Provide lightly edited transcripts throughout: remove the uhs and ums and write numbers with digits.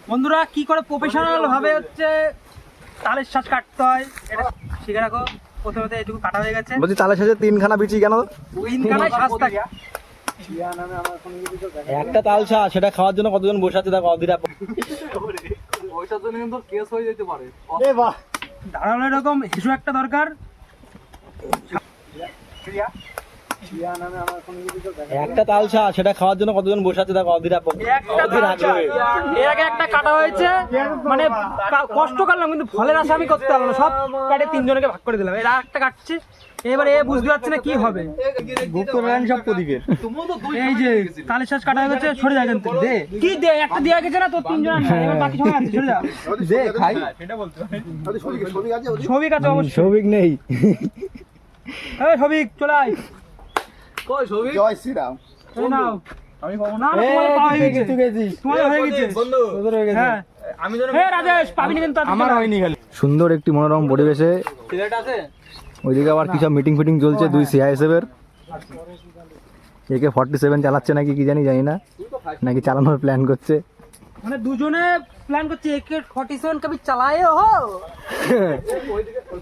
বন্ধুরা কি করে প্রফেশনাল ভাবে হচ্ছে তালের শ্বাস কাটতে হয় এটা শিখে রাখো। প্রথমে এইটুকু কাটা হয়ে গেছে। বলছি তালের শ্বাসে তিনখানা বিচি কেন? তিনখানায় শ্বাস থাকে। একটা তাল শ্বাস সেটা খাওয়ার জন্য কতজন বসে আছে দেখো অধীরা। ওইটার জন্য কিন্তু কেস হয়ে যেতে পারে। দাঁড়ানো এরকম হিসু একটা দরকার। একটা তাল শ্বাস সেটা খাওয়ার জন্য কতজন বসে আছে দেখো অধীরা। এর আগে একটা কাটা হয়েছে, মানে কষ্ট করলাম কিন্তু ফলের আশা আমি করতে পারলাম না। সব কাটে তিনজনকে ভাগ করে দিলাম। এরা একটা কাটছে, এবার এ বুঝতে পারছে না কি হবে। সব প্রদীপের এই যে তালের শ্বাস কাটা হয়ে গেছে, সরে যায় কিন্তু দে কি দে একটা দেয়া গেছে না তো তিনজন আর নাই, এবার বাকি সবাই আছে, সরে যা দে খাই। সবিক আছে অবশ্যই। সৌভিক নেই। এই সবিক চলে আয়। কই ছবি? জয় শ্রীরাম। এই নাও। আমি পাবো না, না তোমার পাওয়া হয়ে গেছে। তোমার হয়ে গেছে বন্ধু তোদের হয়ে গেছে। হ্যাঁ আমি যেন হে রাজেশ পাবি না কিন্তু আমার হয়নি খালি। সুন্দর একটি মনোরম পরিবেশে সিলেট আছে। ওইদিকে আবার কি সব মিটিং ফিটিং চলছে। দুই সিআইএসএফ এর AK-47 চালাচ্ছে নাকি কি জানি না, নাকি চালানোর প্ল্যান করছে। মানে দুজনে প্ল্যান করছে AK-47 কবি চালায়ে হো।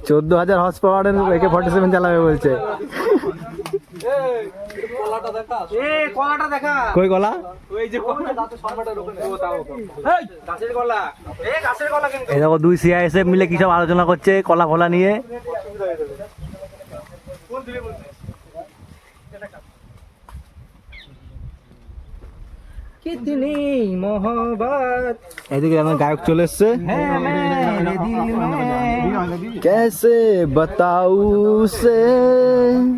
14,000 হর্স পাওয়ারের AK-47 চালাবে বলছে। কলাটা দেখা। এ কলাটা দেখা। কই গলা? ওই যে গাছের সম্মাটার উপরে ও তাও তো। এই গাছের কলা। এ গাছের কলা কিন্তু। এই দেখো দুই সিআইএসএফ মিলে কি সব আলোচনা করছে কলা ফলা নিয়ে। কিতনি মোহব্বত এদিকে আমার গায়ক চলে এসছে। হ্যাঁ মেরে দিল মে कैसे बताऊ से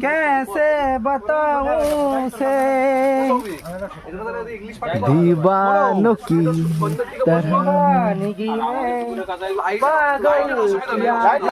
कैसे बताऊं से ইংলিশ दीवानों की तरह निगी में पागल